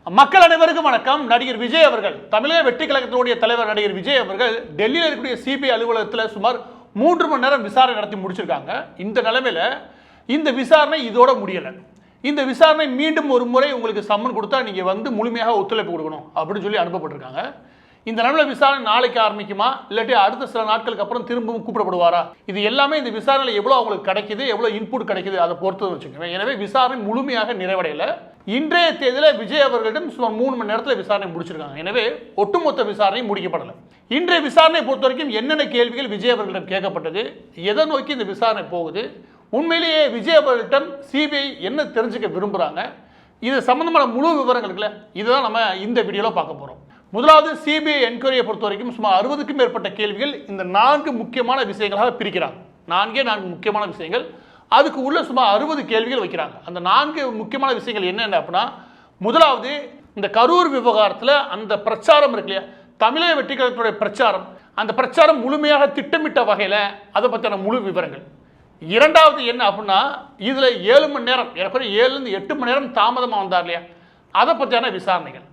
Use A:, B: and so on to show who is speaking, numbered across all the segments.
A: மக்கள் அனைவருக்கும் வணக்கம். நடிகர் விஜய் அவர்கள், தமிழக வெற்றி கழகத்தினுடைய தலைவர் நடிகர் விஜய் அவர்கள் டெல்லியில் இருக்கக்கூடிய சிபிஐ அலுவலகத்தில் சுமார் 3 மணி நேரம் விசாரணை நடத்தி முடிச்சிருக்காங்க. இந்த நிலைமையில இந்த விசாரணை இதோட முடியலை. இந்த விசாரணை மீண்டும் ஒரு முறை உங்களுக்கு சம்மன் கொடுத்தா நீங்க வந்து முழுமையாக ஒத்துழைப்பு கொடுக்கணும் அப்படின்னு சொல்லி அனுப்பப்பட்டிருக்காங்க. இந்த நிலைமையில விசாரணை நாளைக்கு ஆரம்பிக்குமா, இல்லாட்டி அடுத்த சில நாட்களுக்கு அப்புறம் திரும்பவும் கூப்பிடப்படுவாரா? இது எல்லாமே இந்த விசாரணையில் எவ்வளவு அவங்களுக்கு கிடைக்குது, எவ்வளவு இன்புட் கிடைக்குது அதை பொறுத்து வச்சுக்கோங்க. எனவே விசாரணை முழுமையாக நிறைவடையல. இன்றைய தேதியில் விஜய் அவர்களிடம் சுமார் 3 மணி நேரத்தில் விசாரணை முடிச்சிருக்காங்க. எனவே ஒட்டுமொத்த விசாரணை முடிக்கப்படலை. இன்றைய விசாரணை பொறுத்த வரைக்கும் என்னென்ன கேள்விகள் விஜய் அவர்களிடம் கேட்கப்பட்டது, எதை நோக்கி இந்த விசாரணை போகுது, உண்மையிலேயே விஜய் அவர்களிடம் சிபிஐ என்ன தெரிஞ்சுக்க விரும்புகிறாங்க, இது சம்பந்தமான முழு விவரங்கள் இருக்குல்ல, இதுதான் நம்ம இந்த வீடியோவில் பார்க்க போகிறோம். முதலாவது, சிபிஐ என்கொயரியை பொறுத்த வரைக்கும் சுமார் 60க்கும் மேற்பட்ட கேள்விகள் இந்த 4 முக்கியமான விஷயங்களாக பிரிக்கிறாங்க. 4 முக்கியமான விஷயங்கள், அதுக்கு உள்ள சுமார் 60 கேள்விகள் வைக்கிறாங்க. அந்த 4 முக்கியமான விஷயங்கள் என்னென்ன அப்படின்னா, முதலாவது இந்த கரூர் விவகாரத்தில் அந்த பிரச்சாரம் இருக்கு இல்லையா, தமிழக வெற்றி கழகத்துடைய பிரச்சாரம், அந்த பிரச்சாரம் முழுமையாக திட்டமிட்ட வகையில் அதை பற்றின முழு விவரங்கள். இரண்டாவது என்ன அப்படின்னா, இதில் 7 மணி நேரம், ஏறக்குறைய 7லேருந்து 8 மணி நேரம் தாமதமாக வந்தார் இல்லையா, அதை பற்றியான விசாரணைகள்.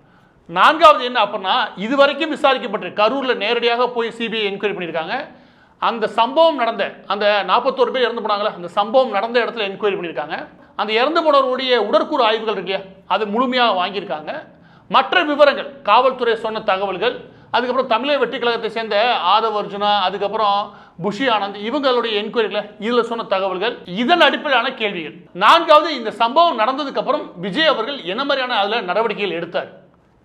A: நான்காவது என்ன அப்படின்னா, இதுவரைக்கும் விசாரிக்கப்பட்டு கரூரில் நேரடியாக போய் சிபிஐ என்கொயரி பண்ணியிருக்காங்க. அந்த சம்பவம் நடந்த அந்த 41 பேர் இறந்து போனாங்களே, அந்த சம்பவம் நடந்த இடத்துல என்கொயரி பண்ணியிருக்காங்க. அந்த இறந்து போனவருடைய உடற்கூறு ஆய்வுகள் இருக்கியா, அது முழுமையாக வாங்கியிருக்காங்க. மற்ற விவரங்கள், காவல்துறை சொன்ன தகவல்கள், அதுக்கப்புறம் தமிழக வெற்றி கழகத்தை சேர்ந்த ஆதவ் அர்ஜுனா, அதுக்கப்புறம் புஷி ஆனந்த், இவங்களுடைய என்கொயரியில் இதில் சொன்ன தகவல்கள், இதன் அடிப்படையிலான கேள்விகள். நான்காவது, இந்த சம்பவம் நடந்ததுக்கு அப்புறம் விஜய் அவர்கள் என்ன மாதிரியான அதில் நடவடிக்கைகள் எடுத்தார்.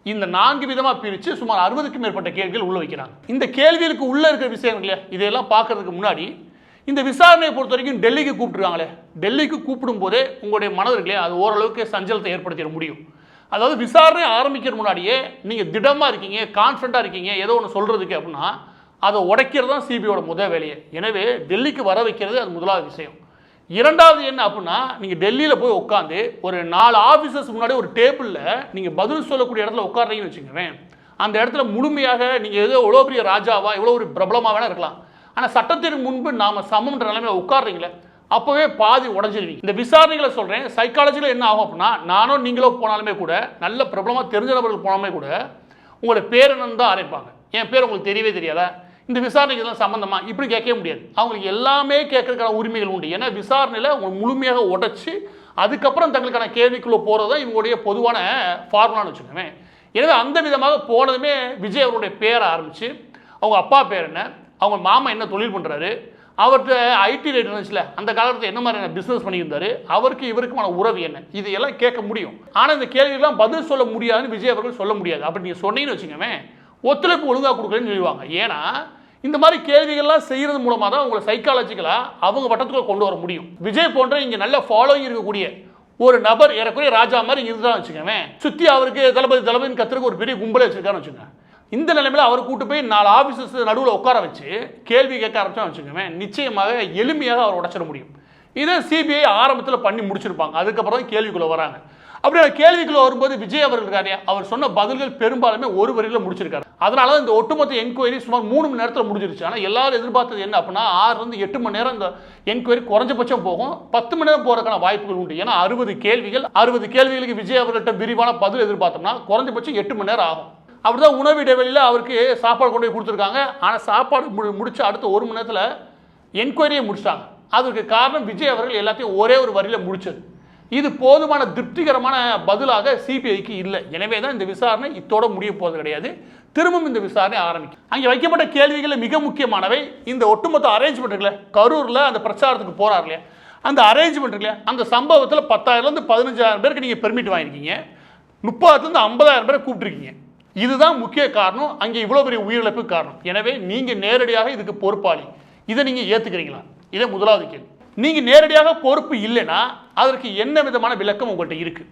A: இந்த 4 விதமாக பிரித்து சுமார் 60க்கும் மேற்பட்ட கேள்விகள் உள்ள வைக்கிறாங்க. இந்த கேள்விகளுக்கு உள்ள இருக்கிற விஷயங்கள் இல்லையா, இதையெல்லாம் பார்க்கறதுக்கு முன்னாடி இந்த விசாரணையை பொறுத்த வரைக்கும் டெல்லிக்கு கூப்பிட்டுருக்காங்களே, டெல்லிக்கு கூப்பிடும் போதே உங்களுடைய மனது இருக்கு இல்லையா, அது ஓரளவுக்கு சஞ்சலத்தை ஏற்படுத்திட முடியும். அதாவது விசாரணை ஆரம்பிக்கிற முன்னாடியே நீங்கள் திடமாக இருக்கீங்க, கான்ஃபிடண்ட்டாக இருக்கீங்க ஏதோ ஒன்று சொல்கிறதுக்கு அப்படின்னா அதை உடைக்கிறது தான் சிபிஐயோட முதல் வேலையை. எனவே டெல்லிக்கு வர வைக்கிறது அது முதலாவது விஷயம். இரண்டாவது என்ன அப்படின்னா, நீங்கள் டெல்லியில் போய் உட்காந்து ஒரு 4 ஆஃபீஸர்ஸ் முன்னாடி ஒரு டேபிளில் நீங்கள் பதில் சொல்லக்கூடிய இடத்துல உட்கார்றீங்கன்னு வச்சுக்கோங்க, அந்த இடத்துல முழுமையாக நீங்கள் ஏதோ எவ்வளோ பெரிய ராஜாவா எவ்வளோ ஒரு பிரபலமாக வேணா இருக்கலாம், ஆனால் சட்டத்திற்கு முன்பு நாம் சமம்ன்ற நிலைமையில் உட்கார்றீங்களே, அப்போவே பாதி உடஞ்சிருவீங்க. இந்த விசாரணைகளை சொல்கிறேன், சைக்காலஜியில் என்ன ஆகும் அப்படின்னா, நானோ நீங்களோ போனாலுமே கூட, நல்ல பிரபலமாக தெரிஞ்ச நபர்கள் போனாலுமே கூட உங்களோட பேர் என்னன்னு தான் அரைப்பாங்க. என் பேர் உங்களுக்கு தெரியவே தெரியாதா, இந்த விசாரணைக்கு இதெல்லாம் சம்பந்தமா இப்படி கேட்கவே முடியாது. அவங்களுக்கு எல்லாமே கேட்கறதுக்கான உரிமைகள் உண்டு. ஏன்னா விசாரணையில் அவங்க முழுமையாக உடைச்சி அதுக்கப்புறம் தங்களுக்கான கேள்விக்குள்ளே போகிறது தான் இவங்களுடைய பொதுவான ஃபார்முலான்னு வச்சுக்கோங்க. எனவே அந்த விதமாக போனதுமே விஜய் அவருடைய பேரை ஆரம்பித்து, அவங்க அப்பா பேர் என்ன, அவங்க மாமா என்ன தொழில் பண்ணுறாரு, அவர்கிட்ட ஐடி ரேட் இருந்துச்சுல அந்த காலத்தில் என்ன மாதிரியான பிஸ்னஸ் பண்ணியிருந்தாரு, அவருக்கு இவருக்குமான உறவு என்ன, இதையெல்லாம் கேட்க முடியும். ஆனால் இந்த கேள்விகள்லாம் பதில் சொல்ல முடியாதுன்னு விஜய் அவர்கள் சொல்ல முடியாது. அப்படி நீங்கள் சொன்னீங்கன்னு வச்சுக்கோங்க, ஒத்துழைப்பு ஒழுங்காக கொடுக்கலன்னு சொல்லுவாங்க. ஏன்னா இந்த மாதிரி கேள்விகள்லாம் செய்கிறது மூலமாக தான் உங்களை சைக்காலஜிக்கலாக அவங்க வட்டத்துக்குள்ள கொண்டு வர முடியும். விஜய் போன்ற இங்கே நல்ல ஃபாலோயிங் இருக்கக்கூடிய ஒரு நபர் ஏறக்குறைய ராஜா மாதிரி இதுதான் வச்சுக்கோங்க, சுற்றி அவருக்கு தளபதின்னு கத்துறதுக்கு ஒரு பெரிய கும்பலே வச்சுருக்கான்னு வச்சுக்கோங்க. இந்த நிலைமையில் அவர் கூட்டு போய் 4 ஆஃபீஸர்ஸ் நடுவில் உட்கார வச்சு கேள்வி கேட்க ஆரம்பிச்சோன்னு வச்சுக்கோங்க, நிச்சயமாக எளிமையாக அவர் உடைச்சிட முடியும். இதை சிபிஐ ஆரம்பத்தில் பண்ணி முடிச்சிருப்பாங்க, அதுக்கப்புறம் தான் கேள்விக்குள்ளே வராங்க. அப்படி கேள்விக்குள்ளே வரும்போது விஜய் அவர்களுக்காரியா அவர் சொன்ன பதில்கள் பெரும்பாலுமே ஒரு வரியில் முடிச்சிருக்காரு. அதனால தான் இந்த ஒட்டுமொத்த என்கொயரி சுமார் 3 மணி நேரத்தில் முடிஞ்சிருச்சு. ஆனால் எல்லாரும் எதிர்பார்த்தது என்ன அப்படின்னா, 6லேருந்து 8 மணி நேரம் இந்த என்கொயரி குறைஞ்சபட்சம் போகும், 10 மணி நேரம் போகிறதுக்கான வாய்ப்புகள் உண்டு. ஏன்னா 60 கேள்விகளுக்கு விஜய் அவர்கள்ட்ட விரிவான பதில் எதிர்பார்த்தோம்னா குறைஞ்சபட்சம் 8 மணி நேரம் ஆகும். அப்படிதான் உணவு இடைவெளியில் அவருக்கு சாப்பாடு கொண்டு போய் கொடுத்துருக்காங்க. ஆனால் சாப்பாடு முடிச்ச அடுத்த 1 மணி நேரத்தில் என்கொயரியை முடிச்சிட்டாங்க. அதுக்கு காரணம் விஜய் அவர்கள் எல்லாத்தையும் ஒரே ஒரு வரியில் முடிச்சது. இது போதுமான திருப்திகரமான பதிலாக சிபிஐக்கு இல்லை. எனவே தான் இந்த விசாரணை இத்தோட முடிய போவது கிடையாது, திரும்பவும் இந்த விசாரணை ஆரம்பிக்கும். அங்கே வைக்கப்பட்ட கேள்விகளில் மிக முக்கியமானவை இந்த ஒட்டுமொத்த அரேஞ்ச்மெண்ட் இருக்குல்ல, கரூரில் அந்த பிரச்சாரத்துக்கு போகிறார் இல்லையா, அந்த அரேஞ்ச்மெண்ட் இருக்குல்லையா, அந்த சம்பவத்தில் 10,000லேருந்து 15,000 பேருக்கு நீங்கள் பெர்மிட் வாங்கியிருக்கீங்க, 30,000லேருந்து 50,000 பேரை கூப்பிட்டுருக்கீங்க. இதுதான் முக்கிய காரணம், அங்கே இவ்வளோ பெரிய உயிரிழப்பு காரணம். எனவே நீங்கள் நேரடியாக இதுக்கு பொறுப்பாளி, இதை நீங்கள் ஏற்றுக்கிறீங்களா, இதை முதலாவது கேள்வி. நீங்கள் நேரடியாக பொறுப்பு இல்லைன்னா அதற்கு என்ன விதமான விளக்கம் உங்கள்கிட்ட இருக்கு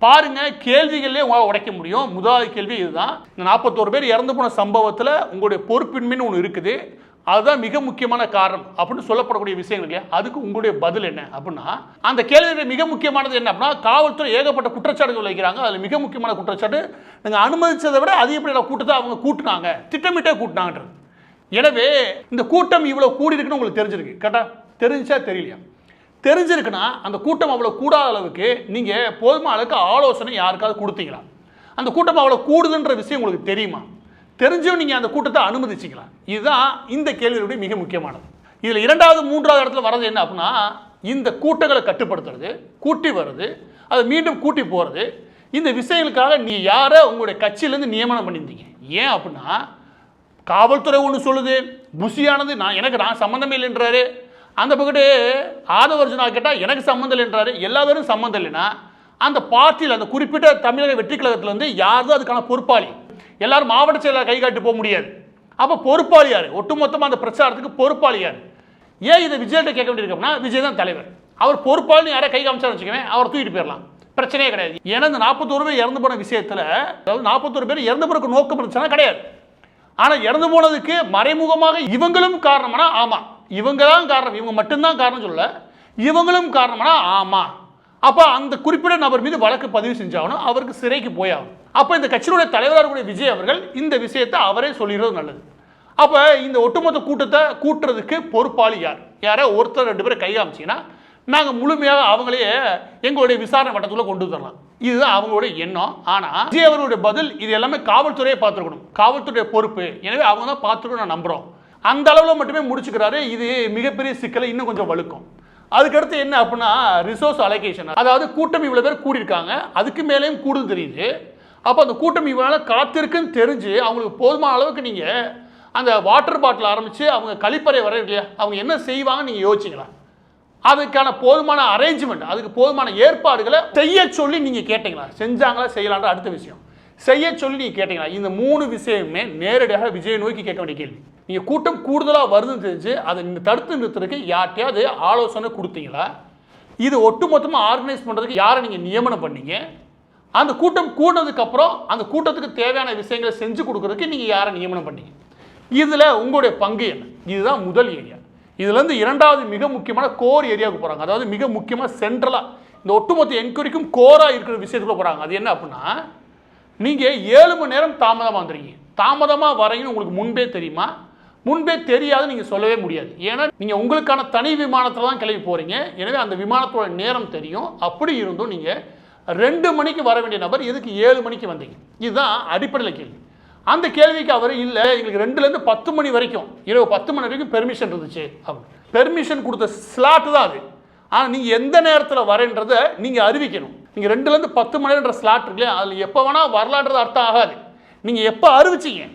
A: பாருங்க. கேள்விகளே உங்களால் உடைக்க முடியும். முதலாவது கேள்வி இதுதான், இந்த 41 பேர் இறந்து போன சம்பவத்தில் உங்களுடைய பொறுப்பின்மைன்னு ஒன்று இருக்குது, அதுதான் மிக முக்கியமான காரணம் அப்படின்னு சொல்லப்படக்கூடிய விஷயங்கள் இல்லையா, அதுக்கு உங்களுடைய பதில் என்ன அப்படின்னா, அந்த கேள்வியில் மிக முக்கியமானது என்ன அப்படின்னா, காவல்துறை ஏகப்பட்ட குற்றச்சாட்டுகள் வைக்கிறாங்க. அதில் மிக முக்கியமான குற்றச்சாட்டு, நீங்கள் அனுமதிச்சதை விட அதிகப்படியான கூட்டத்தை அவங்க கூட்டினாங்க, திட்டமிட்டே கூட்டினாங்கன்றது. எனவே இந்த கூட்டம் இவ்வளோ கூடி இருக்குன்னு உங்களுக்கு தெரிஞ்சிருக்கு, கரெக்டா? தெரிஞ்சா தெரியலையா? தெரிஞ்சிருக்குன்னா அந்த கூட்டம் அவ்வளோ கூடாத அளவுக்கு நீங்கள் போதுமான அளவுக்கு ஆலோசனை யாருக்காவது கொடுத்தீங்களா? அந்த கூட்டம் அவ்வளோ கூடுதுன்ற விஷயம் உங்களுக்கு தெரியுமா? தெரிஞ்சும் நீங்கள் அந்த கூட்டத்தை அனுமதிச்சிங்களா? இதுதான் இந்த கேள்வியுடைய மிக முக்கியமானது. இதில் இரண்டாவது மூன்றாவது இடத்துல வர்றது என்ன அப்படின்னா, இந்த கூட்டங்களை கட்டுப்படுத்துறது, கூட்டி வருது, அதை மீண்டும் கூட்டி போகிறது, இந்த விஷயங்களுக்காக நீ யாரை உங்களுடைய கட்சியிலேருந்து நியமனம் பண்ணியிருந்தீங்க? ஏன் அப்படின்னா, காவல்துறை ஒன்று சொல்லுது, புஷியானது நான் சம்மந்தமே இல்லைன்றாரு, அந்த பக்கத்து ஆதவர்ஜுனா கேட்டால் எனக்கு சம்மந்தம் இல்லைன்றாரு. எல்லா பேரும் சம்மந்தம் இல்லைன்னா அந்த பார்ட்டியில், அந்த குறிப்பிட்ட தமிழக வெற்றி கழகத்தில் வந்து யார் தான் அதுக்கான பொறுப்பாளி? எல்லாரும் மாவட்ட செயலாளர் கை காட்டி போக முடியாது. அப்போ பொறுப்பாளி யார்? ஒட்டுமொத்தமாக அந்த பிரச்சாரத்துக்கு பொறுப்பாளி யார்? ஏன் இதை விஜய்கிட்ட கேட்க வேண்டியிருக்கோம்னா, விஜய் தான் தலைவர், அவர் பொறுப்பாளி. யாரை கை காமிச்சான்னு வச்சுக்கவேன், அவர் தூக்கிட்டு போயிடலாம், பிரச்சனையே கிடையாது. ஏன்னா இந்த 41 பேர் இறந்து போன விஷயத்தில், அதாவது 41 பேர் இறந்து போறதுக்கு நோக்கம் இருந்துச்சுன்னா கிடையாது. ஆனால் இறந்து போனதுக்கு மறைமுகமாக இவங்களும் காரணம்னா ஆமாம், இவங்க தான் காரணம், இவங்க மட்டும்தான் காரணம் சொல்ல, இவங்களும் காரணம்னா ஆமாம். அப்போ அந்த குறிப்பிட்ட நபர் மீது வழக்கு பதிவு செஞ்சாகணும், அவருக்கு சிறைக்கு போயாகணும். அப்போ இந்த கட்சியினுடைய தலைவராக இருக்கக்கூடிய விஜய் அவர்கள் இந்த விஷயத்தை அவரே சொல்லிடுறது நல்லது. அப்போ இந்த ஒட்டுமொத்த கூட்டத்தை கூட்டுறதுக்கு பொறுப்பாளி யார்? யாரோ ஒருத்தர் 2 பேரை கை காமிச்சிங்கன்னா நாங்கள் முழுமையாக அவங்களையே எங்களுடைய விசாரணை மட்டத்துக்குள்ள கொண்டு வரலாம். இதுதான் அவங்களுடைய எண்ணம். ஆனால் விஜய் அவர்களுடைய பதில், இது எல்லாமே காவல்துறையை பார்த்துருக்கணும், காவல்துறைய பொறுப்பு, எனவே அவங்க தான் பார்த்துருக்கணும் நான் நம்புகிறோம். அந்த அளவில் மட்டுமே முடிச்சுக்கிறாரு. இது மிகப்பெரிய சிக்கலை இன்னும் கொஞ்சம் வலுக்கும். அதுக்கடுத்து என்ன அப்படின்னா, ரிசோர்ஸ் அலோகேஷன், அதாவது கூட்டம் இவ்வளோ பேர் கூடியிருக்காங்க, அதுக்கு மேலேயும் கூடுதல் தெரியுது. அப்போ அந்த கூட்டம் இவ்வளோ காத்திருக்குன்னு தெரிஞ்சு அவங்களுக்கு போதுமான அளவுக்கு நீங்கள் அந்த வாட்டர் பாட்டில் ஆரம்பித்து அவங்க கழிப்பறை வர இல்லையா, அவங்க என்ன செய்வாங்கன்னு நீங்கள் யோசிச்சிங்களா? அதுக்கான போதுமான அரேஞ்ச்மெண்ட், அதுக்கு போதுமான ஏற்பாடுகளை செய்ய சொல்லி நீங்கள் கேட்டீங்களா? செஞ்சாங்களா செய்யலான்ற அடுத்த விஷயம், செய்ய சொல்லி நீங்கள் கேட்டீங்களா? இந்த 3 விஷயமே நேரடியாக விஜய் நோக்கி கேட்க வேண்டிய கேள்வி. நீங்கள் கூட்டம் கூடுதலாக வருதுன்னு தெரிஞ்சு அதை நீங்கள் தடுத்து நிறுத்துறதுக்கு யார்ட்டையாவது ஆலோசனை கொடுத்தீங்களா? இது ஒட்டுமொத்தமாக ஆர்கனைஸ் பண்ணுறதுக்கு யாரை நீங்கள் நியமனம் பண்ணீங்க? அந்த கூட்டம் கூடினதுக்கப்புறம் அந்த கூட்டத்துக்கு தேவையான விஷயங்களை செஞ்சு கொடுக்குறதுக்கு நீங்கள் யாரை நியமனம் பண்ணீங்க? இதில் உங்களுடைய பங்கு என்ன? இதுதான் முதல் ஏரியா. இதுலேருந்து இரண்டாவது மிக முக்கியமான கோர் ஏரியாவுக்கு போகிறாங்க. அதாவது மிக முக்கியமாக சென்ட்ரலாக இந்த ஒட்டுமொத்த என்கொயரிக்கும் கோராக இருக்கிற விஷயத்துக்குள்ள போகிறாங்க. அது என்ன அப்படின்னா, நீங்கள் 7 மணி நேரம் தாமதமாக வந்துடுறீங்க. தாமதமாக வரையும் உங்களுக்கு முன்பே தெரியுமா? முன்பே தெரியாது, நீங்கள் சொல்லவே முடியாது. ஏன்னா நீங்கள் உங்களுக்கான தனி விமானத்தில் தான் கிளம்பி போகிறீங்க. எனவே அந்த விமானத்தோட நேரம் தெரியும். அப்படி இருந்தும் நீங்கள் 2 மணிக்கு வர வேண்டிய நபர் எதுக்கு 7 மணிக்கு வந்தீங்க? இதுதான் அடிப்படையில் கேள்வி. அந்த கேள்விக்கு அவர் இல்லை, எங்களுக்கு 2லேருந்து 10 மணி வரைக்கும், இரவு 10 மணி வரைக்கும் பெர்மிஷன் இருந்துச்சு. பெர்மிஷன் கொடுத்த ஸ்லாட்டு தான் அது. ஆனால் நீங்கள் எந்த நேரத்தில் வரேன்றதை நீங்கள் அறிவிக்கணும். நீங்கள் 2லேருந்து 10 மணின்ற ஸ்லாட் இருக்குல்லையா, அதில் எப்போ வேணால் வரலான்றது அர்த்தம் ஆகாது. நீங்கள் எப்போ அறிவிச்சிங்க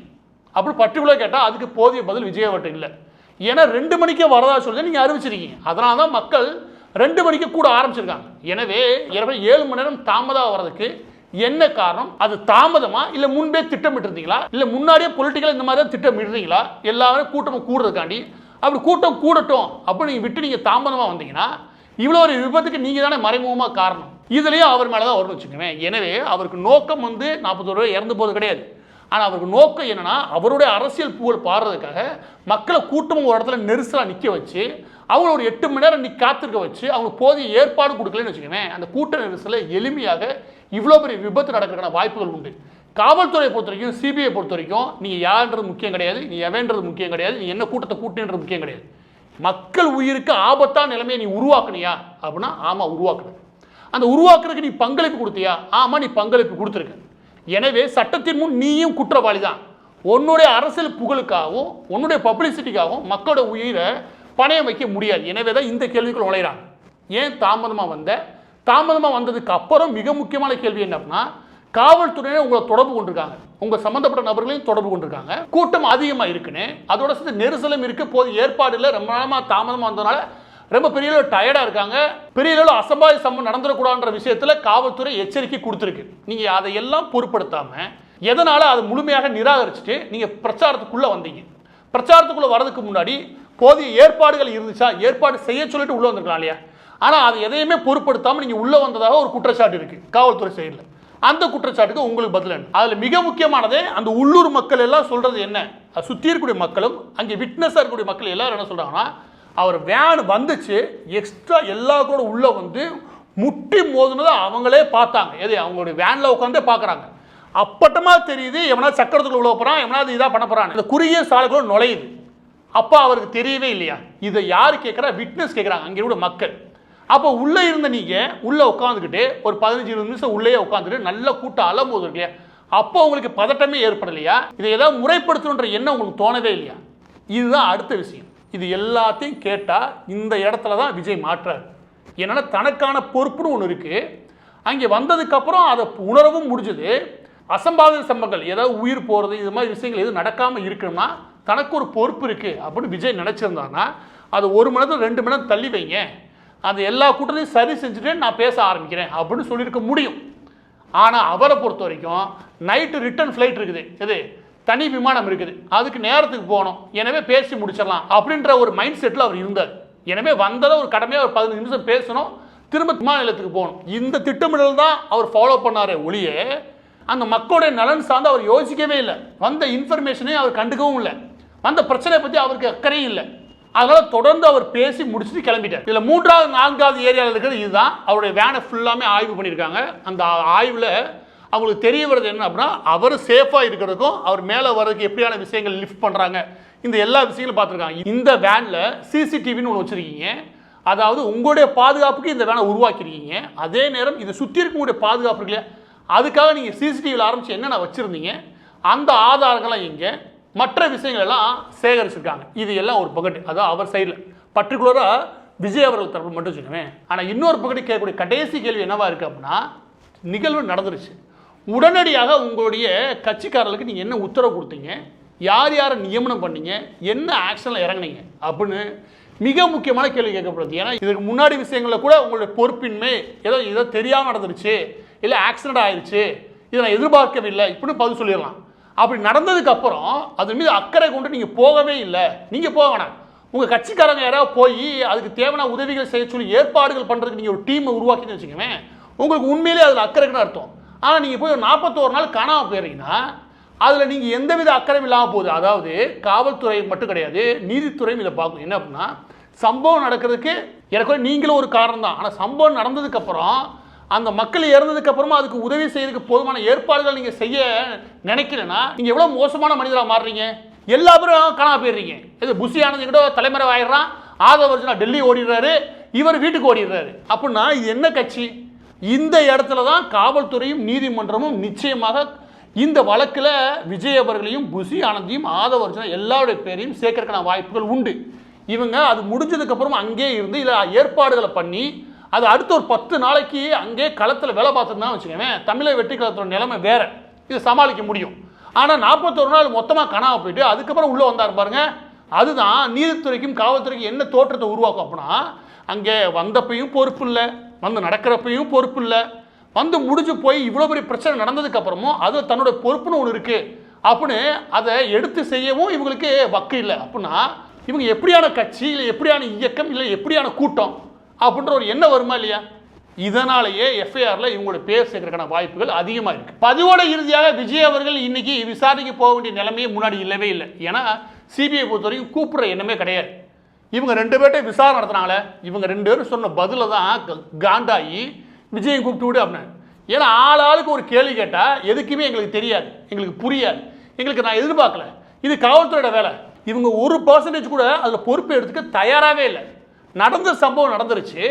A: அப்படி பர்டிகுலர் கேட்டால் அதுக்கு போதிய பதில் விஜய் அவர்கிட்ட இல்லை. ஏன்னா 2 மணிக்கே வரதா சொல்லி நீங்கள் அறிவிச்சிருக்கீங்க. அதனால தான் மக்கள் 2 மணிக்கு கூட ஆரம்பிச்சிருக்காங்க. எனவே 7 மணி நேரம் தாமதமாக வர்றதுக்கு என்ன காரணம்? அது தாமதமா இல்லை முன்பே திட்டமிட்டிருந்தீங்களா? இல்லை முன்னாடியே பொலிட்டிக்கலாக இந்த மாதிரி தான் திட்டமிடுறீங்களா? எல்லாரும் கூட்டம் கூடுறதுக்காண்டி அப்படி கூட்டம் கூடட்டும் அப்படி நீங்கள் விட்டு நீங்கள் தாமதமாக வந்தீங்கன்னா இவ்வளோ ஒரு விபத்துக்கு நீங்கள் தானே மறைமுகமாக காரணம். இதுலேயும் அவர் மேலே தான் வரும்னு வச்சுக்கோங்க. எனவே அவருக்கு நோக்கம் 41 பேர் இறந்து போது கிடையாது. ஆனால் அவருக்கு நோக்கம் என்னன்னா, அவருடைய அரசியல் புகழ் பாடுறதுக்காக மக்களை கூட்டமும் ஒரு இடத்துல நெரிசலாக நிற்க வச்சு அவங்கள ஒரு 8 மணி நேரம் காத்திருக்க வச்சு அவங்களுக்கு போதிய ஏற்பாடு கொடுக்கலன்னு வச்சுக்கோங்க. அந்த கூட்ட நெரிசலை எளிமையாக இவ்வளோ பெரிய விபத்து நடக்கிறதுக்கான வாய்ப்புகள் உண்டு. காவல்துறையை பொறுத்த வரைக்கும், சிபிஐ பொறுத்த வரைக்கும் நீங்கள் யாருன்றது முக்கியம் கிடையாது, நீ எவன்றது முக்கியம் கிடையாது, நீ என்ன கூட்டத்தை கூட்டின்றது முக்கியம் கிடையாது. மக்கள் உயிருக்கு ஆபத்தான நிலைமையை நீ உருவாக்குனியா அப்படின்னா ஆமாம் உருவாக்குறது. அந்த உருவாக்குறதுக்கு நீ பங்களிப்பு கொடுத்தியா? ஆமாம் நீ பங்களிப்பு கொடுத்துருக்க. எனவே சட்டத்தின் முன் நீயும் குற்றவாளி தான். உன்னுடைய அரசியல் புகழுக்காகவும் உன்னுடைய பப்ளிசிட்டிக்காகவும் மக்களோட உயிரை பணையம் வைக்க முடியாது. எனவே தான் இந்த கேள்விக்குள் நுழைகிறாங்க. ஏன் தாமதமாக வந்ததுக்கு அப்புறம் மிக முக்கியமான கேள்வி என்ன அப்படின்னா, காவல்துறையினர் உங்களை தொடர்பு கொண்டிருக்காங்க, உங்கள் சம்மந்தப்பட்ட நபர்களையும் தொடர்பு கொண்டிருக்காங்க. கூட்டம் அதிகமாக இருக்குன்னு, அதோட சேர்த்து நெரிசலும் இருக்கு, போது ஏற்பாடு இல்லை, ரொம்ப நாளமாக தாமதமாக வந்ததுனால ரொம்ப பெரிய அளவு டயர்டாக இருக்காங்க, பெரிய அளவு அசம்பாவித சம்பவம் நடந்துடக்கூடாதுன்ற விஷயத்தில் காவல்துறை எச்சரிக்கை கொடுத்துருக்கு. நீங்கள் அதையெல்லாம் பொருட்படுத்தாமல் எதனால் அதை முழுமையாக நிராகரிச்சுட்டு நீங்கள் பிரச்சாரத்துக்குள்ளே வந்தீங்க. பிரச்சாரத்துக்குள்ளே வரதுக்கு முன்னாடி போதிய ஏற்பாடுகள் இருந்துச்சா? ஏற்பாடு செய்ய சொல்லிட்டு உள்ளே வந்திருக்கலாம் இல்லையா? ஆனால் அது எதையுமே பொருட்படுத்தாமல் நீங்கள் உள்ளே வந்ததாக ஒரு குற்றச்சாட்டு இருக்குது காவல்துறை சைடில். அந்த குற்றச்சாட்டுக்கு உங்களுக்கு பதில் என்ன? அதில் மிக முக்கியமானதே அந்த உள்ளூர் மக்கள் எல்லாம் சொல்கிறது என்ன, சுற்றி இருக்கக்கூடிய மக்களும் அங்கே விட்னஸாக இருக்கக்கூடிய மக்கள் எல்லாரும் என்ன சொல்கிறாங்கன்னா, அவர் வேன் வந்துச்சு, எக்ஸ்ட்ரா எல்லா கூட உள்ளே வந்து முட்டி மோதுனதை அவங்களே பார்த்தாங்க. எது அவங்களுடைய வேனில் உட்காந்தே பார்க்குறாங்க. அப்பட்டமாக தெரியுது எவனா சக்கரத்துக்குள்ள உள்ள போகிறான், எவனாவது இதாக பண்ண போகிறான். இந்த குறுகிய சாலைக்குள்ள நுழையுது. அப்போ அவருக்கு தெரியவே இல்லையா? இதை யார் கேட்குறா? விட்னஸ் கேட்குறாங்க, அங்கே கூட மக்கள். அப்போ உள்ளே இருந்த நீங்கள் உள்ளே உட்காந்துக்கிட்டு ஒரு 15-20 நிமிஷம் உள்ளே உட்காந்துட்டு நல்ல கூட்டம் அலம்போது இல்லையா, அப்போ உங்களுக்கு பதட்டமே ஏற்படலையா? இதை ஏதாவது முறைப்படுத்தணுன்ற எண்ணம் உங்களுக்கு தோணவே இல்லையா? இதுதான் அடுத்த விஷயம். இது எல்லாத்தையும் கேட்டால் இந்த இடத்துல தான் விஜய் மாற்றார். ஏன்னா தனக்கான பொறுப்புன்னு ஒன்று இருக்குது. அங்கே வந்ததுக்கப்புறம் அதை உணரவும் முடிஞ்சது. அசம்பாவித சம்பவங்கள் ஏதாவது உயிர் போகிறது இது மாதிரி விஷயங்கள் எதுவும் நடக்காமல் இருக்கணும்னா தனக்கு ஒரு பொறுப்பு இருக்குது அப்படின்னு விஜய் நினச்சிருந்தாங்கன்னா அது 1 மணி நேரம் 2 மணி நேரம் தள்ளி வைங்க, அந்த எல்லா கூட்டத்தையும் சரி செஞ்சுட்டு நான் பேச ஆரம்பிக்கிறேன் அப்படின்னு சொல்லியிருக்க முடியும். ஆனால் அவரை பொறுத்த வரைக்கும் நைட்டு ரிட்டர்ன் ஃப்ளைட் இருக்குது, இது தனி விமானம் இருக்குது, அதுக்கு நேரத்துக்கு போகணும், எனவே பேசி முடிச்சிடலாம் அப்படின்ற ஒரு மைண்ட் செட்டில் அவர் இருந்தார். எனவே வந்ததை ஒரு கடமையாக ஒரு 15 நிமிஷம் பேசணும், திரும்ப விமான நிலையத்துக்கு போகணும். இந்த திட்டமிடல் தான் அவர் ஃபாலோ பண்ணாரே ஒழிய அந்த மக்களுடைய நலன் சார்ந்து அவர் யோசிக்கவே இல்லை. வந்த இன்ஃபர்மேஷனையும் அவர் கண்டுக்கவும் இல்லை, வந்த பிரச்சனையை பற்றி அவருக்கு அக்கறையும் இல்லை. அதனால் தொடர்ந்து அவர் பேசி முடிச்சுட்டு கிளம்பிட்டார். இதில் 3வது 4வது ஏரியாவில் இருக்கிறது இதுதான். அவருடைய வேனை ஃபுல்லாமே ஆய்வு பண்ணியிருக்காங்க. அந்த ஆய்வில் அவங்களுக்கு தெரிய வருது என்ன அப்படின்னா, அவர் சேஃபாக இருக்கிறதுக்கும் அவர் மேலே வர்றதுக்கு எப்படியான விஷயங்கள் லிஃப்ட் பண்ணுறாங்க, இந்த எல்லா விஷயங்களும் பார்த்துருக்காங்க. இந்த வேனில் சிசிடிவின்னு ஒன்று வச்சுருக்கீங்க, அதாவது உங்களுடைய பாதுகாப்புக்கு இந்த வேனை உருவாக்கியிருக்கீங்க. அதே நேரம் இதை சுற்றி இருக்கக்கூடிய பாதுகாப்பு இருக்கு இல்லையா, அதுக்காக நீங்கள் சிசிடிவியில் ஆரம்பித்து என்னென்ன வச்சுருந்தீங்க, அந்த ஆதாரங்கள்லாம் எங்கே, மற்ற விஷயங்கள் எல்லாம் சேகரிச்சிருக்காங்க. இது எல்லாம் ஒரு பக்கெட், அதாவது அவர் சைடில் பர்டிகுலராக விஜய் அவர்கள் தரப்பு மட்டும் வச்சுக்கோங்க. ஆனால் இன்னொரு பக்கெட்டு கேட்கக்கூடிய கடைசி கேள்வி என்னவா இருக்குது அப்படின்னா, நிகழ்வு நடந்துருச்சு, உடனடியாக உங்களுடைய கட்சிக்காரர்களுக்கு நீங்கள் என்ன உத்தரவு கொடுத்தீங்க, யார் யாரை நியமனம் பண்ணீங்க, என்ன ஆக்ஷனில் இறங்குனீங்க அப்படின்னு மிக முக்கியமான கேள்வி கேட்கப்படுது. ஏன்னா இதுக்கு முன்னாடி விஷயங்களில் கூட உங்களுடைய பொறுப்பின்மை ஏதோ தெரியாமல் நடந்துருச்சு, இல்லை ஆக்சிடென்ட் ஆயிடுச்சு, இதை நான் எதிர்பார்க்கவில்லை இப்படின்னு பதில் சொல்லிடலாம். அப்படி நடந்ததுக்கு அப்புறம் அது மீது அக்கறை கொண்டு நீங்கள் போகவே இல்லை. நீங்கள் போக வேணாம், உங்கள் கட்சிக்காரங்க யாராவது போய் அதுக்கு தேவையான உதவிகள் செய்ய சொல்லி ஏற்பாடுகள் பண்ணுறதுக்கு நீங்கள் ஒரு டீமை உருவாக்கின்னு வச்சுக்கோங்க, உங்களுக்கு உண்மையிலே அதில் அக்கறைக்குன்னு அர்த்தம். ஆனால் நீங்கள் போய் ஒரு 41 நாள் காணாமல் போயிடுறீங்கன்னா அதில் நீங்கள் எந்தவித அக்கறையும் இல்லாமல் போகுது. அதாவது காவல்துறை மட்டும் கிடையாது, நீதித்துறையும் இதை பார்க்கணும். என்ன அப்படின்னா, சம்பவம் நடக்கிறதுக்கு எனக்கு நீங்களும் ஒரு காரணம் தான். ஆனால் சம்பவம் நடந்ததுக்கப்புறம் அந்த மக்கள் இறந்ததுக்கப்புறமா அதுக்கு உதவி செய்யறதுக்கு போதுமான ஏற்பாடுகள் நீங்கள் செய்ய நினைக்கலன்னா நீங்கள் எவ்வளோ மோசமான மனிதராக மாறுறீங்க. எல்லா பேரும் காணாமல் போயிடுறீங்க. இது புஷி ஆனது கூட தலைமுறை ஆயிடுறான், ஆதவர்ஜுனா டெல்லி ஓடிடுறாரு, இவர் வீட்டுக்கு ஓடிடுறாரு. அப்படின்னா இது என்ன கட்சி? இந்த இடத்துல தான் காவல்துறையும் நீதிமன்றமும் நிச்சயமாக இந்த வழக்கில் விஜய் அவர்களையும் புஷி ஆனந்தையும் ஆதவர்ஜுனா எல்லாருடைய பேரையும் சேர்க்கறதுக்கான வாய்ப்புகள் உண்டு. இவங்க அது முடிஞ்சதுக்கப்புறம் அங்கே இருந்து இல்லை ஏற்பாடுகளை பண்ணி அது அடுத்த ஒரு 10 நாளைக்கு அங்கே களத்தில் வேலை பார்த்துட்டு தான் வச்சுக்கோங்க, தமிழக வெற்றி கழகத்தோட நிலைமை வேற, இதை சமாளிக்க முடியும். ஆனால் 41 நாள் மொத்தமாக காணாமல் போயிட்டு அதுக்கப்புறம் உள்ளே வந்தார் பாருங்க, அதுதான் நீதித்துறைக்கும் காவல்துறைக்கும் என்ன தோற்றத்தை உருவாக்கும். அப்படின்னா அங்கே வந்தப்பையும் பொறுப்பு இல்லை, வந்து நடக்கிறப்பையும் பொறுப்பு இல்லை, வந்து முடிஞ்சு போய் இவ்வளோ பெரிய பிரச்சனை நடந்ததுக்கப்புறமும் அது தன்னோட பொறுப்புன்னு ஒன்று இருக்குது அப்படின்னு அதை எடுத்து செய்யவும் இவங்களுக்கு வக்கு இல்லை. அப்படின்னா இவங்க எப்படியான கட்சி, இல்லை எப்படியான இயக்கம், இல்லை எப்படியான கூட்டம் அப்படின்ற ஒரு எண்ணம் வருமா இல்லையா? இதனாலேயே எஃப்ஐஆரில் இவங்களோட பேர் சேர்க்கறதுக்கான வாய்ப்புகள் அதிகமாக இருக்குது. பதிவோட இறுதியாக விஜய் அவர்கள் இன்னைக்கு விசாரணைக்கு போக வேண்டிய நிலைமையே முன்னாடி இல்லவே இல்லை. ஏன்னா சிபிஐ பொறுத்த வரைக்கும் கூப்பிட்ற எண்ணமே கிடையாது. இவங்க 2 பேர்கிட்ட விசாரணை நடத்துனாங்களே, இவங்க 2 பேரும் சொன்ன பதில தான் காண்டாகி விஜயை கூப்பிட்டு விடு அப்படின்னு. ஏன்னா ஆளுக்கு ஒரு கேள்வி கேட்டால் எதுக்குமே எங்களுக்கு தெரியாது, எங்களுக்கு புரியாது, எங்களுக்கு நான் எதிர்பார்க்கல, இது காவல்துறையோட வேலை. இவங்க 1% கூட அதில் பொறுப்பு எடுத்துக்க தயாராகவே இல்லை. நடந்த சம்பவம் நடந்துருச்சு,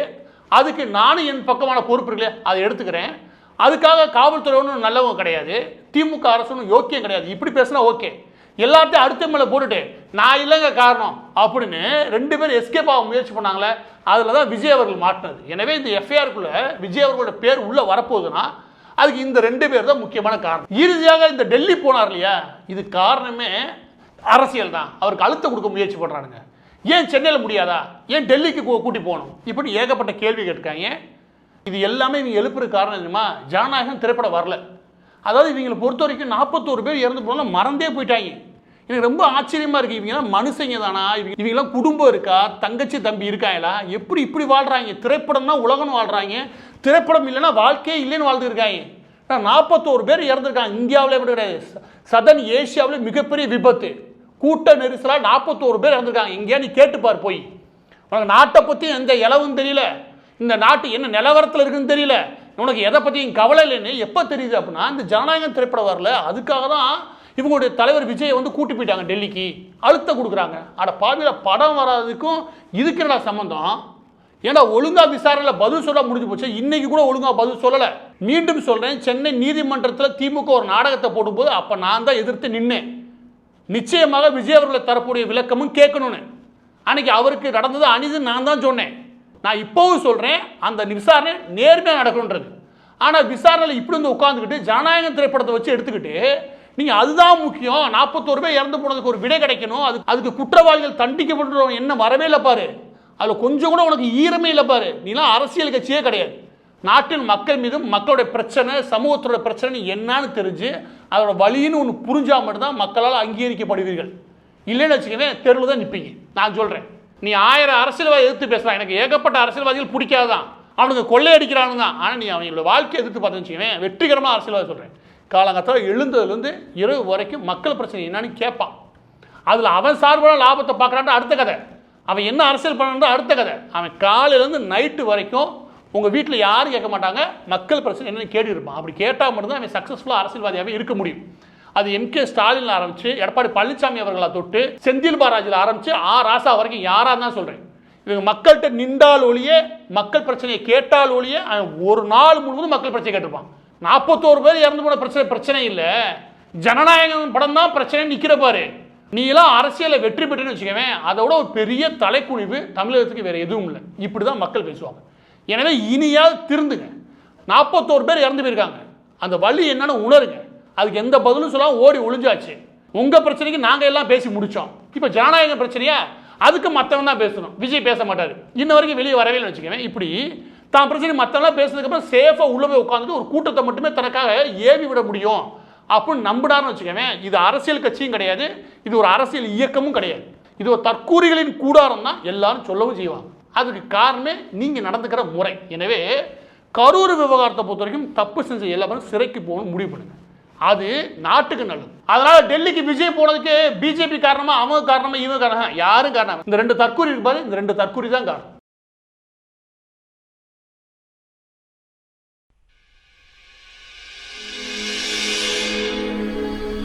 A: அதுக்கு நானும் என் பக்கமான பொறுப்பு இருக்குல்லையா அதை எடுத்துக்கிறேன், அதுக்காக காவல்துறை ஒன்றும் நல்லவங்க கிடையாது, திமுக அரசு ஒன்றும் யோக்கியம் கிடையாது, இப்படி பேசினா ஓகே, எல்லாத்தையும் அடுத்த மேலே போட்டுட்டு நான் இல்லைங்க காரணம் அப்படின்னு 2 பேர் எஸ்கேப் ஆக முயற்சி பண்ணாங்களே, அதில் தான் விஜய் அவர்கள் மாட்டினது. எனவே இந்த எஃப்ஐஆருக்குள்ள விஜய் அவர்களோட பேர் உள்ளே வரப்போகுதுன்னா அதுக்கு இந்த 2 பேர் தான் முக்கியமான காரணம். இறுதியாக இந்த டெல்லி போனார் இல்லையா, இது காரணமே அரசியல் தான். அவருக்கு அழுத்தம் கொடுக்க முயற்சி பண்ணுறானுங்க. ஏன் சென்னையில் முடியாதா, ஏன் டெல்லிக்கு கூட்டி போகணும், இப்படி ஏகப்பட்ட கேள்வி கேட்டிருக்காங்க. இது எல்லாமே இவங்க எழுப்புற காரணம் என்னமா, ஜனநாயகம் திரைப்படம் வரல. அதாவது இவங்களை பொறுத்த வரைக்கும் 41 பேர் இறந்து போனாலும் மறந்தே போயிட்டாங்க. எனக்கு ரொம்ப ஆச்சரியமாக இருக்குது. இவங்கெல்லாம் மனுஷங்க தானா, இவங்கெல்லாம் குடும்பம் இருக்கா, தங்கச்சி தம்பி இருக்காங்களா, எப்படி இப்படி வாழ்கிறாங்க? திரைப்படம் தான் உலகம்னு வாழ்கிறாங்க, திரைப்படம் இல்லைன்னா வாழ்க்கையே இல்லைன்னு வாழ்ந்துருக்காங்க. 41 பேர் இறந்துருக்காங்க. இந்தியாவிலே எப்படி கிடையாது, சதன் ஏஷியாவிலே மிகப்பெரிய விபத்து, கூட்ட நெரிசலாக 41 பேர் இறந்துருக்காங்க. எங்கேயா நீ கேட்டுப்பார் போய், உனக்கு நாட்டை பற்றி எந்த இளவும் தெரியல, இந்த நாட்டு என்ன நிலவரத்தில் இருக்குன்னு தெரியல, உனக்கு எதை பற்றியும் கவலை இல்லைன்னு எப்போ தெரியுது அப்படின்னா இந்த ஜனநாயகம் திரைப்படம் வரல. அதுக்காக தான் இவங்களுடைய தலைவர் விஜயை வந்து கூட்டி போயிட்டாங்க டெல்லிக்கு, அழுத்தம் கொடுக்குறாங்க. அட பாதியில் படம் வராதுக்கும் இதுக்கு என்ன சம்மந்தம்? ஏன்னா ஒழுங்காக விசாரணையில் பதில் சொல்ல முடிஞ்சு போச்சு. இன்னைக்கு கூட ஒழுங்காக பதில் சொல்லலை. மீண்டும் சொல்றேன், சென்னை நீதிமன்றத்தில் திமுக ஒரு நாடகத்தை போடும்போது அப்ப நான் தான் எதிர்த்து நின்னேன். நிச்சயமாக விஜய் அவர்களை தரக்கூடிய விளக்கமும் கேட்கணும்னு. அன்னைக்கு அவருக்கு நடந்தது அநீதி நான் தான் சொன்னேன். நான் இப்போவும் சொல்றேன், அந்த விசாரணை நேர்மையாக நடக்கணுன்றது. ஆனால் விசாரணையில் இப்படி வந்து உட்காந்துக்கிட்டு ஜனநாயகம் திரைப்படத்தை வச்சு எடுத்துக்கிட்டு நீங்க அதுதான் முக்கியம், 41 பேர் இறந்து போனதுக்கு ஒரு விடை கிடைக்கணும், அதுக்கு குற்றவாளிகள் தண்டிக்கப்படுற என்ன வரவே இல்லை பாரு, அதில் கொஞ்சம் கூட உனக்கு ஈரமே இல்லை பாரு, நீலாம் அரசியல் கட்சியே கிடையாது. நாட்டின் மக்கள் மீதும் மக்களுடைய பிரச்சனை, சமூகத்தோட பிரச்சனை என்னன்னு தெரிஞ்சு அதோட வழின்னு ஒன்று புரிஞ்சா மட்டும்தான் மக்களால் அங்கீகரிக்கப்படுவீர்கள். இல்லைன்னு வச்சுக்கவே தெருவில் தான் நிற்பீங்க. நான் சொல்கிறேன், நீ 1000 அரசியல்வாதி எதிர்த்து பேசலாம், எனக்கு ஏகப்பட்ட அரசியல்வாதிகள் பிடிக்காதான், அவனுக்கு கொள்ளையடிக்கிறானு தான். ஆனால் நீ அவங்களோட வாழ்க்கையை எதிர்த்து பார்த்தேன்னு வச்சுக்கவேன் வெற்றிகரமாக அரசியல்வாதி சொல்கிறேன். காலங்கத்தில் எழுந்ததுலேருந்து இரவு வரைக்கும் மக்கள் பிரச்சனை என்னன்னு கேட்பான். அதில் அவன் சார்பான லாபத்தை பார்க்குறான்ட்டு அடுத்த கதை, அவன் என்ன அரசியல் பண்ணான் அடுத்த கதை. அவன் காலையிலேருந்து நைட்டு வரைக்கும் உங்கள் வீட்டில் யாரும் கேட்க மாட்டாங்க, மக்கள் பிரச்சனை என்னென்னு கேட்டு இருப்பான். அப்படி கேட்டால் மட்டும்தான் அவன் சக்ஸஸ்ஃபுல்லாக அரசியல்வாதியாகவே இருக்க முடியும். அது எம்கே ஸ்டாலின் ஆரம்பித்து எடப்பாடி பழனிசாமி அவர்களை தொட்டு செந்தில் பாலாஜியில் ஆரம்பித்து ராசா வரைக்கும் யாராக தான் சொல்கிறேன், இவங்க மக்கள்கிட்ட நின்றால் ஒழிய மக்கள் பிரச்சனையை கேட்டால் ஒழிய ஒரு நாள் முழுவதும் மக்கள் பிரச்சனை கேட்டிருப்பான். 41 பேர் இறந்து போன பிரச்சனை இல்லை, ஜனநாயகம் படம் தான் பிரச்சனை நிற்கிற பாரு. நீலாம் அரசியலை வெற்றி பெற்றுன்னு வச்சுக்கவேன், அதோட ஒரு பெரிய தலைக்குழிவு தமிழகத்துக்கு வேற எதுவும் இல்லை. இப்படி தான் மக்கள் பேசுவாங்க. எனவே இனியாவது திருந்துங்க. 41 பேர் இறந்து போயிருக்காங்க, அந்த வழி என்னன்னு உணருங்க. அதுக்கு எந்த பதிலும் சொல்லாம ஓடி ஒளிஞ்சாச்சு. உங்க பிரச்சனைக்கு நாங்க எல்லாம் பேசி முடிச்சோம். இப்ப ஜனநாயக பிரச்சனையா, அதுக்கு மற்றவன் தான் பேசணும். விஜய் பேச மாட்டாரு, இன்ன வரைக்கும் வெளியே வரவே இல்லை வச்சுக்கவேன். இப்படி தான் பிரச்சனை மற்றவெல்லாம் பேசுறதுக்கு அப்புறம் சேஃபா உள்ள போய் உட்காந்துட்டு ஒரு கூட்டத்தை மட்டுமே தனக்காக ஏவி விட முடியும் அப்படின்னு நம்பினார்னு வச்சுக்கவேன். இது அரசியல் கட்சியும் கிடையாது, இது ஒரு அரசியல் இயக்கமும் கிடையாது, இது ஒரு தற்கூரிகளின் கூடாரம் தான் எல்லாரும் சொல்லவும் செய்வாங்க. அதுக்கு காரணமே நீங்க நடந்துக்கிற முறை. எனவே கரூர் விவகாரத்தை பொறுத்த வரைக்கும் தப்பு செஞ்ச எல்லாரும் சிறைக்கு போகணும் முடிவு பண்ணுங்க, அது நாட்டுக்கு நல்லது. அதனால டெல்லிக்கு விஜய் போனதுக்கு பிஜேபி காரணமா, அவங்க காரணமா, இவங்க காரணமா, யாரும் காரணம், இந்த 2 தற்கூரி இருப்பாரு, இந்த 2 தற்கூரி தான் காரணம்.